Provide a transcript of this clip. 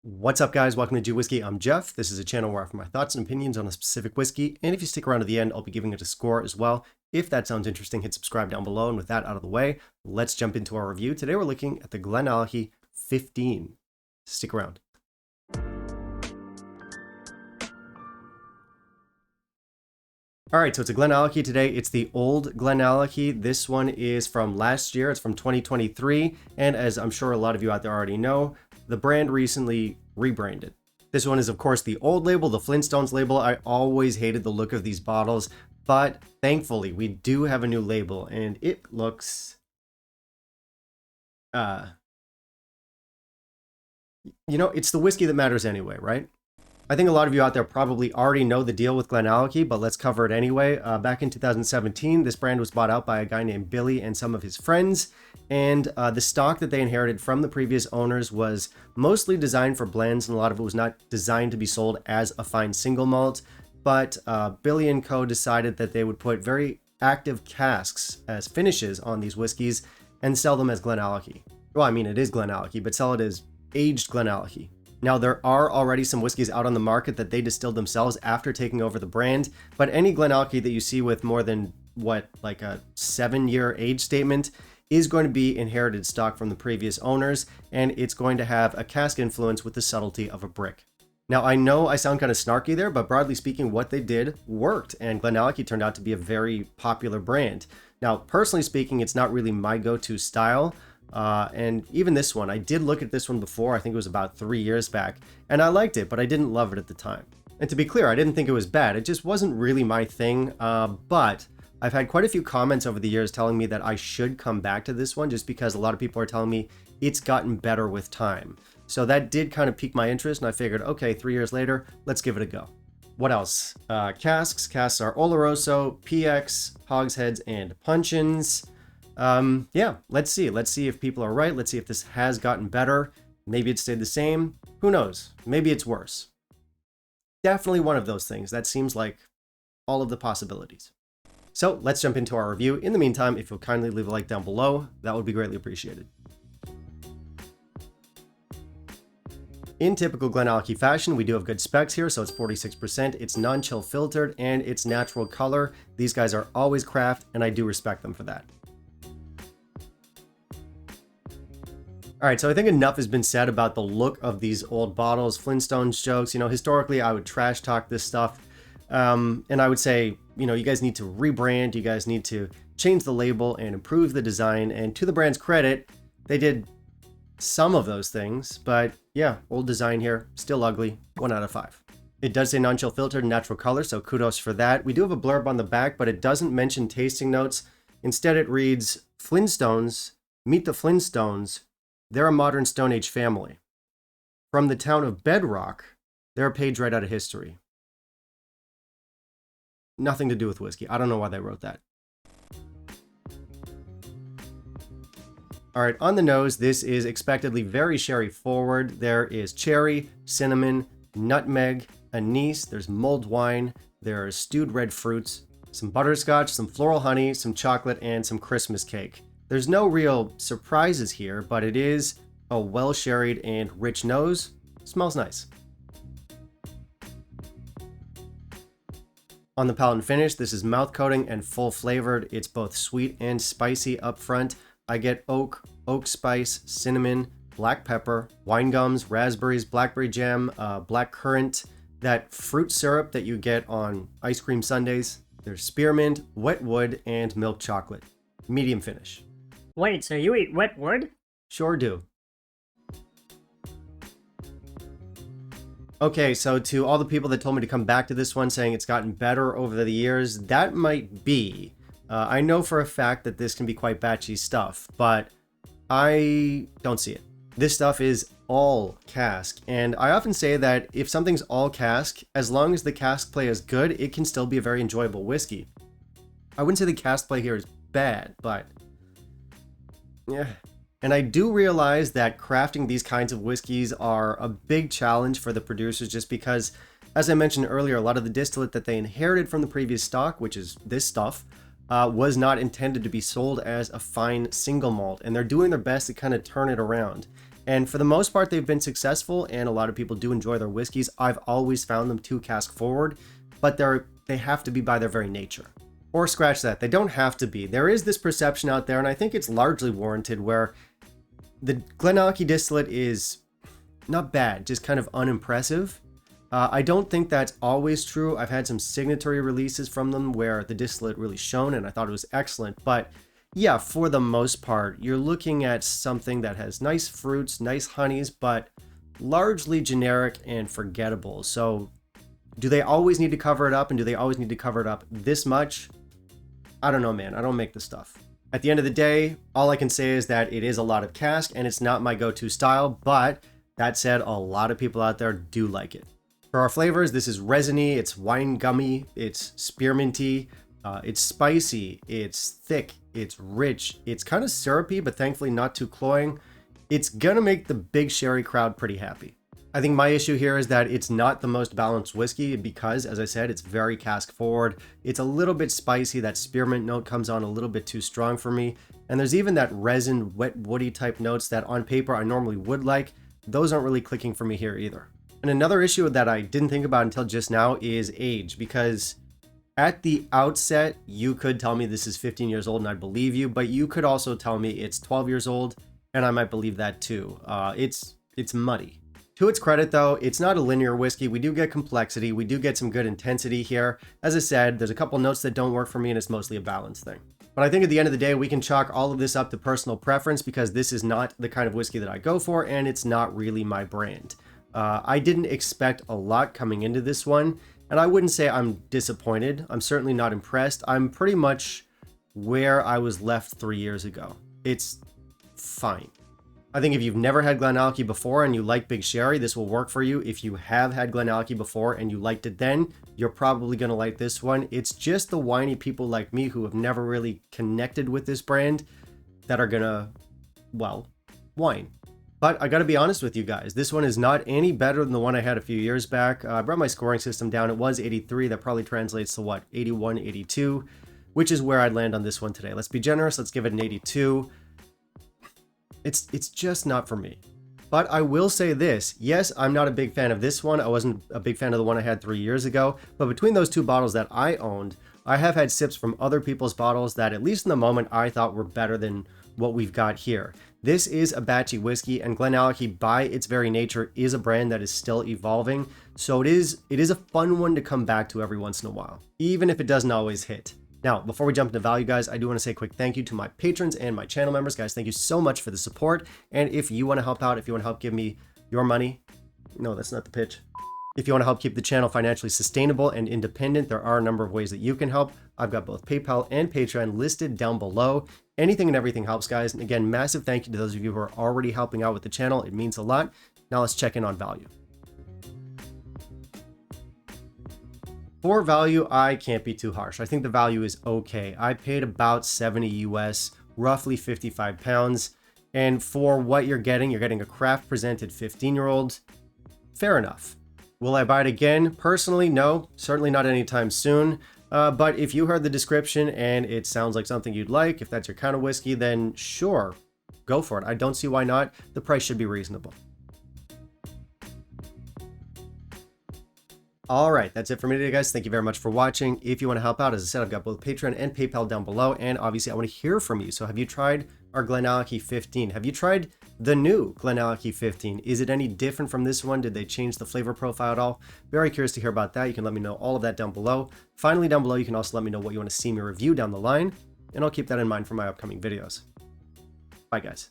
What's up, guys? Welcome to Do Whiskey. I'm Jeff. This is a channel where I offer my thoughts and opinions on a specific whiskey, and if you stick around to the end, I'll be giving it a score as well. If that sounds interesting, hit subscribe down below, and with that out of the way, let's jump into our review. Today we're looking at the Glenallachie 15. Stick around. All right, so it's a Glenallachie today. It's the old Glenallachie. This one is from last year. It's from 2023, and as I'm sure a lot of you out there already know, the brand recently rebranded. This one is, of course, the old label, the Flintstones label. I always hated the look of these bottles, but thankfully we do have a new label, and it looks, it's the whiskey that matters anyway, right? I think a lot of you out there probably already know the deal with Glenallachie, but let's cover it anyway. Back in 2017, this brand was bought out by a guy named Billy and some of his friends, and the stock that they inherited from the previous owners was mostly designed for blends, and a lot of it was not designed to be sold as a fine single malt, but Billy and co. decided that they would put very active casks as finishes on these whiskeys and sell them as Glenallachie. Well, I mean, it is Glenallachie, but sell it as aged Glenallachie. Now, there are already some whiskeys out on the market that they distilled themselves after taking over the brand, but any Glenallachie that you see with more than, like a 7-year age statement is going to be inherited stock from the previous owners, and it's going to have a cask influence with the subtlety of a brick. Now, I know I sound kind of snarky there, but broadly speaking, what they did worked, and Glenallachie turned out to be a very popular brand. Now, personally speaking, it's not really my go-to style. And even this one, I did look at this one before. I think it was about 3 years back, and I liked it, but I didn't love it at the time. And to be clear, I didn't think it was bad. It just wasn't really my thing. But I've had quite a few comments over the years telling me that I should come back to this one just because a lot of people are telling me it's gotten better with time. So that did kind of pique my interest, and I figured, okay, 3 years later, let's give it a go. What else? Casks. Casks are Oloroso, PX, Hogsheads, and Puncheons. Yeah, let's see if people are right. Let's see if this has gotten better. Maybe it stayed the same. Who knows? Maybe it's worse. Definitely one of those things. That seems like all of the possibilities. So let's jump into our review. In the meantime, if you'll kindly leave a like down below, that would be greatly appreciated. In typical Glenallachie fashion, we do have good specs here, so it's 46%, it's non-chill filtered, and it's natural color. These guys are always craft, and I do respect them for that. All right, so I think enough has been said about the look of these old bottles, Flintstones jokes. Historically, I would trash talk this stuff. And I would say, you guys need to rebrand. You guys need to change the label and improve the design. And to the brand's credit, they did some of those things. But yeah, old design here, still ugly, 1 out of 5. It does say non-chill filtered and natural color, so kudos for that. We do have a blurb on the back, but it doesn't mention tasting notes. Instead, it reads, Flintstones, meet the Flintstones. They're a modern Stone Age family. From the town of Bedrock, they're a page right out of history. Nothing to do with whiskey. I don't know why they wrote that. All right, on the nose, this is expectedly very sherry forward. There is cherry, cinnamon, nutmeg, anise, there's mulled wine, there are stewed red fruits, some butterscotch, some floral honey, some chocolate, and some Christmas cake. There's no real surprises here, but it is a well-sherried and rich nose. Smells nice. On the palate and finish, this is mouth coating and full flavored. It's both sweet and spicy up front. I get oak spice, cinnamon, black pepper, wine gums, raspberries, blackberry jam, black currant, that fruit syrup that you get on ice cream sundaes. There's spearmint, wet wood, and milk chocolate. Medium finish. Wait, so you eat wet wood? Sure do. Okay, so to all the people that told me to come back to this one saying it's gotten better over the years, that might be. I know for a fact that this can be quite batchy stuff, but I don't see it. This stuff is all cask, and I often say that if something's all cask, as long as the cask play is good, it can still be a very enjoyable whiskey. I wouldn't say the cask play here is bad, but yeah. And I do realize that crafting these kinds of whiskeys are a big challenge for the producers just because, as I mentioned earlier, a lot of the distillate that they inherited from the previous stock, which is this stuff, was not intended to be sold as a fine single malt. And they're doing their best to kind of turn it around. And for the most part, they've been successful, and a lot of people do enjoy their whiskeys. I've always found them too cask forward, but they have to be by their very nature. Or scratch that, they don't have to be. There is this perception out there, and I think it's largely warranted, where the Glenallachie distillate is not bad, just kind of unimpressive. I don't think that's always true. I've had some signatory releases from them where the distillate really shone, and I thought it was excellent. But yeah, for the most part, you're looking at something that has nice fruits, nice honeys, but largely generic and forgettable. So do they always need to cover it up, and do they always need to cover it up this much? I don't know, man. I don't make the stuff. At the end of the day, all I can say is that it is a lot of cask, and it's not my go-to style, but that said, a lot of people out there do like it. For our flavors, this is resiny, it's wine gummy, it's spearminty, it's spicy, it's thick, it's rich, it's kind of syrupy, but thankfully not too cloying. It's gonna make the big sherry crowd pretty happy. I think my issue here is that it's not the most balanced whiskey because, as I said, it's very cask forward. It's a little bit spicy, that spearmint note comes on a little bit too strong for me. And there's even that resin, wet, woody type notes that on paper I normally would like. Those aren't really clicking for me here either. And another issue that I didn't think about until just now is age, because at the outset, you could tell me this is 15 years old and I'd believe you, but you could also tell me it's 12 years old and I might believe that too. It's muddy. To its credit though, it's not a linear whiskey. We do get complexity. We do get some good intensity here. As I said, there's a couple notes that don't work for me and it's mostly a balance thing. But I think at the end of the day, we can chalk all of this up to personal preference because this is not the kind of whiskey that I go for and it's not really my brand. I didn't expect a lot coming into this one, and I wouldn't say I'm disappointed. I'm certainly not impressed. I'm pretty much where I was left 3 years ago. It's fine. I think if you've never had Glenallachie before and you like Big Sherry, this will work for you. If you have had Glenallachie before and you liked it then, you're probably going to like this one. It's just the whiny people like me who have never really connected with this brand that are going to, well, whine. But I got to be honest with you guys, this one is not any better than the one I had a few years back. I brought my scoring system down. It was 83. That probably translates to what, 81, 82, which is where I'd land on this one today. Let's be generous. Let's give it an 82. It's just not for me. But I will say this. Yes, I'm not a big fan of this one. I wasn't a big fan of the one I had 3 years ago. But between those two bottles that I owned, I have had sips from other people's bottles that, at least in the moment, I thought were better than what we've got here. This is a batchy whiskey, and Glenallachie, by its very nature, is a brand that is still evolving. So it is a fun one to come back to every once in a while, even if it doesn't always hit. Now, before we jump into value, guys, I do want to say a quick thank you to my patrons and my channel members. Guys, thank you so much for the support. And if you want to help out, if you want to help give me your money, no, that's not the pitch. If you want to help keep the channel financially sustainable and independent, there are a number of ways that you can help. I've got both PayPal and Patreon listed down below. Anything and everything helps, guys. And again, massive thank you to those of you who are already helping out with the channel. It means a lot. Now let's check in on value. For value, I can't be too harsh. I think the value is okay. I paid about 70 US, roughly 55 pounds. And for what you're getting a craft presented 15-year-old. Fair enough. Will I buy it again? Personally, no. Certainly not anytime soon. But if you heard the description and it sounds like something you'd like, if that's your kind of whiskey, then sure, go for it. I don't see why not. The price should be reasonable. All right, that's it for me today, guys. Thank you very much for watching. If you want to help out, as I said, I've got both Patreon and PayPal down below. And obviously, I want to hear from you. So have you tried our Glenallachie 15? Have you tried the new Glenallachie 15? Is it any different from this one? Did they change the flavor profile at all? Very curious to hear about that. You can let me know all of that down below. Finally, down below, you can also let me know what you want to see me review down the line. And I'll keep that in mind for my upcoming videos. Bye, guys.